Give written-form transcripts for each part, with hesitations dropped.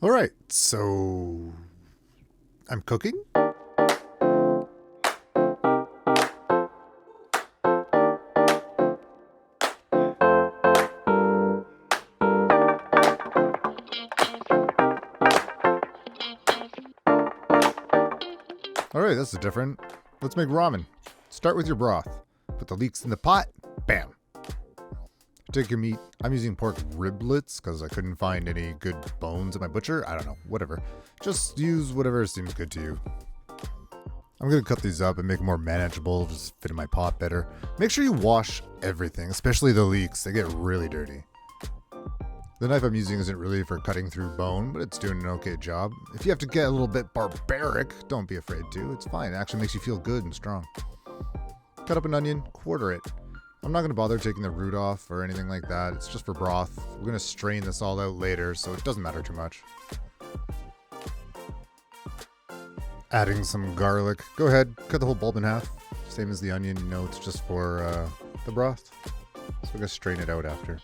All right, so I'm cooking. All right, this is different. Let's make ramen. Start with your broth. Put the leeks in the pot. Bam. Take your meat. I'm using pork riblets because I couldn't find any good bones at my butcher. I don't know, whatever. Just use whatever seems good to you. I'm going to cut these up and make them more manageable, just fit in my pot better. Make sure you wash everything, especially the leeks. They get really dirty. The knife I'm using isn't really for cutting through bone, but it's doing an okay job. If you have to get a little bit barbaric, don't be afraid to. It's fine. It actually makes you feel good and strong. Cut up an onion, quarter it. I'm not going to bother taking the root off or anything like that. It's just for broth. We're going to strain this all out later, so it doesn't matter too much. Adding some garlic. Go ahead, cut the whole bulb in half. Same as the onion, you know, it's just for the broth. So we're going to strain it out after.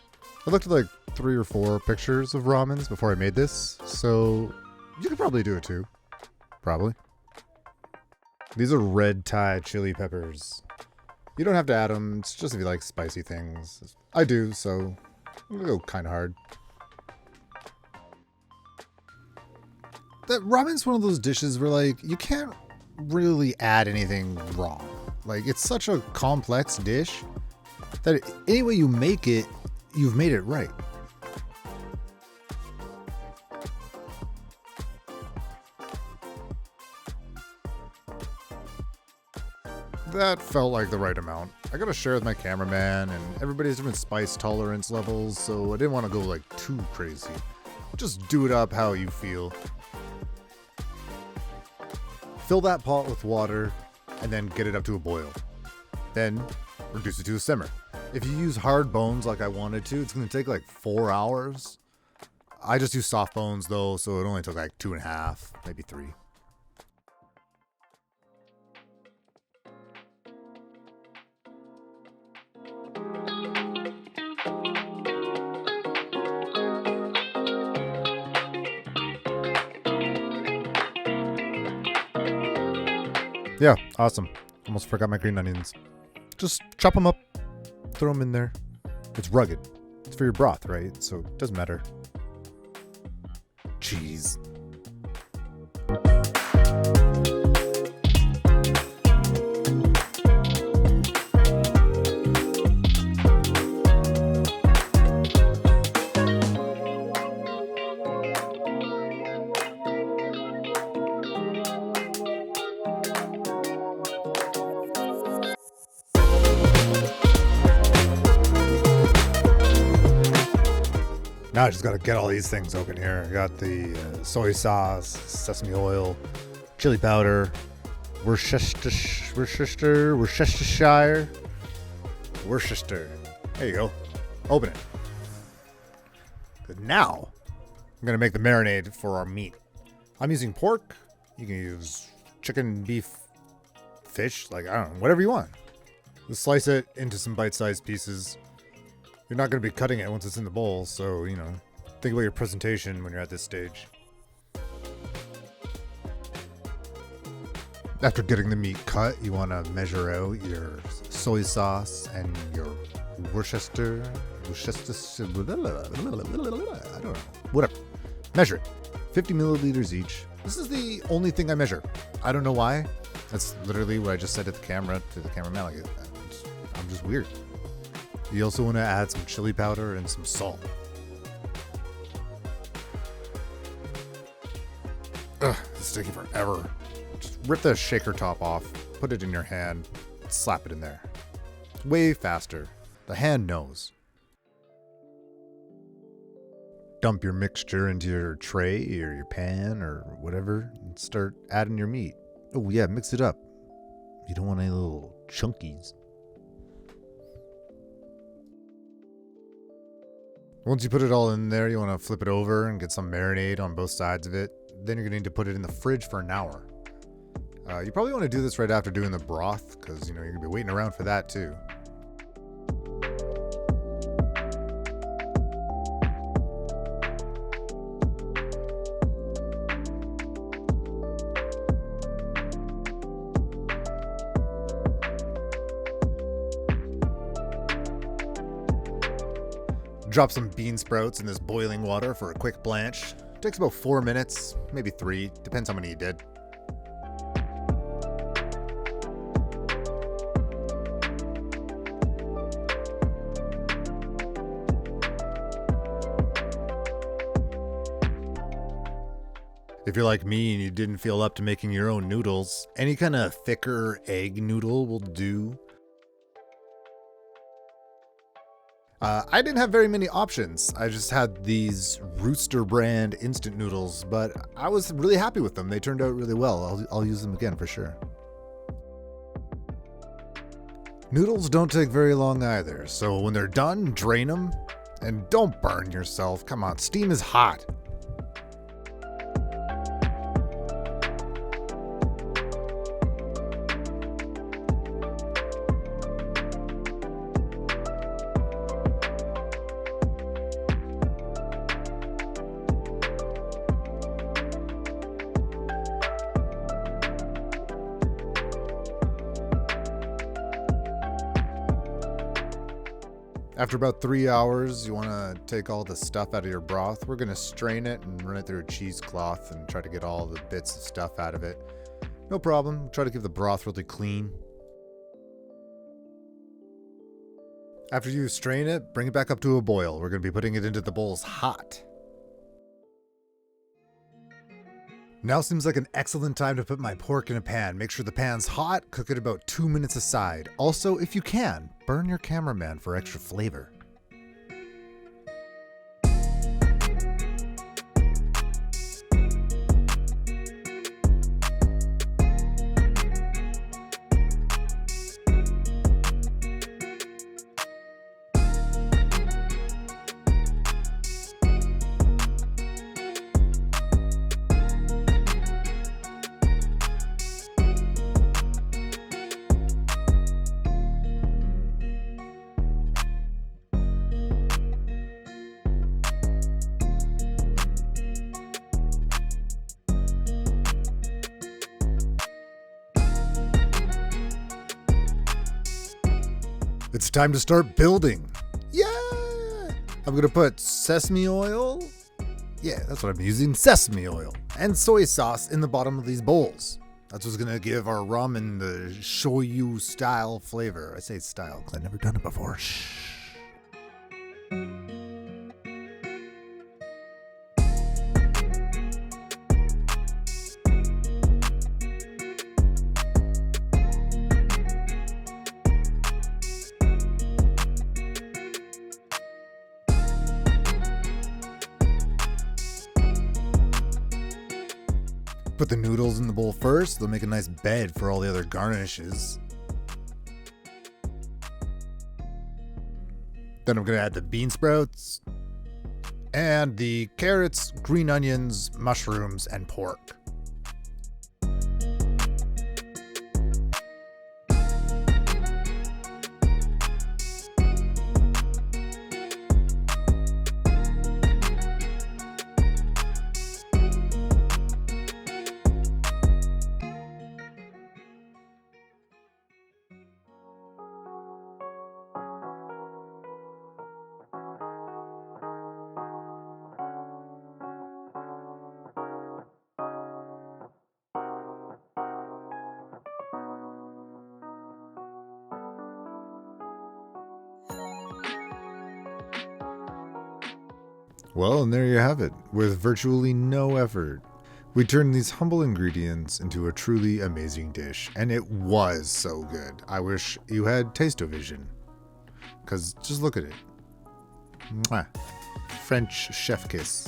I looked at like 3 or 4 pictures of ramens before I made this, so you could probably do it too. Probably. These are red Thai chili peppers. You don't have to add them, it's just if you like spicy things. I do, so I'm gonna go kind of hard. That ramen's one of those dishes where like you can't really add anything wrong. Like it's such a complex dish that any way you make it, you've made it right. That felt like the right amount. I gotta share with my cameraman, and everybody has different spice tolerance levels, so I didn't want to go like too crazy. Just do it up how you feel. Fill that pot with water, and then get it up to a boil. Then reduce it to a simmer. If you use hard bones like I wanted to, it's gonna take like 4 hours. I just use soft bones though, so it only took like 2.5, maybe 3. Yeah, awesome. Almost forgot my green onions. Just chop them up, throw them in there. It's rugged. It's for your broth, right? So it doesn't matter. Cheese. Now I just gotta get all these things open here. I got the soy sauce, sesame oil, chili powder, Worcestershire. There you go. Open it. Good. Now I'm gonna make the marinade for our meat. I'm using pork. You can use chicken, beef, fish, like I don't know, whatever you want. Just slice it into some bite-sized pieces. You're not going to be cutting it once it's in the bowl, so, you know, think about your presentation when you're at this stage. After getting the meat cut, you want to measure out your soy sauce and your Worcestershire, I don't know, whatever. Measure it. 50 milliliters each. This is the only thing I measure. I don't know why. That's literally what I just said to the cameraman. Like, I'm just weird. You also want to add some chili powder and some salt. Ugh, it's taking forever. Just rip the shaker top off, put it in your hand, slap it in there. Way faster. The hand knows. Dump your mixture into your tray or your pan or whatever and start adding your meat. Oh yeah, mix it up. You don't want any little chunkies. Once you put it all in there, you want to flip it over and get some marinade on both sides of it. Then you're going to need to put it in the fridge for an hour. You probably want to do this right after doing the broth because, you know, you're going to be waiting around for that too. Drop some bean sprouts in this boiling water for a quick blanch. Takes about 4 minutes, maybe 3, depends how many you did. If you're like me and you didn't feel up to making your own noodles, any kind of thicker egg noodle will do. I didn't have very many options. I just had these Rooster brand instant noodles, but I was really happy with them. They turned out really well. I'll use them again for sure. Noodles don't take very long either, so when they're done, drain them. And don't burn yourself. Come on, steam is hot. After about 3 hours, you want to take all the stuff out of your broth. We're going to strain it and run it through a cheesecloth and try to get all the bits of stuff out of it. No problem. Try to keep the broth really clean. After you strain it, bring it back up to a boil. We're going to be putting it into the bowls hot. Now seems like an excellent time to put my pork in a pan. Make sure the pan's hot, cook it about 2 minutes aside. Also, if you can, burn your cameraman for extra flavor. It's time to start building. Yeah! I'm gonna put sesame oil. Yeah, that's what I'm using, sesame oil. And soy sauce in the bottom of these bowls. That's what's gonna give our ramen the shoyu style flavor. I say style because I've never done it before. Shh. Put the noodles in the bowl first. They'll make a nice bed for all the other garnishes. Then I'm going to add the bean sprouts and the carrots, green onions, mushrooms, and pork. Well, and there you have it. With virtually no effort, we turned these humble ingredients into a truly amazing dish, and it was so good. I wish you had taste-o-vision, because just look at it. Mwah. French chef kiss.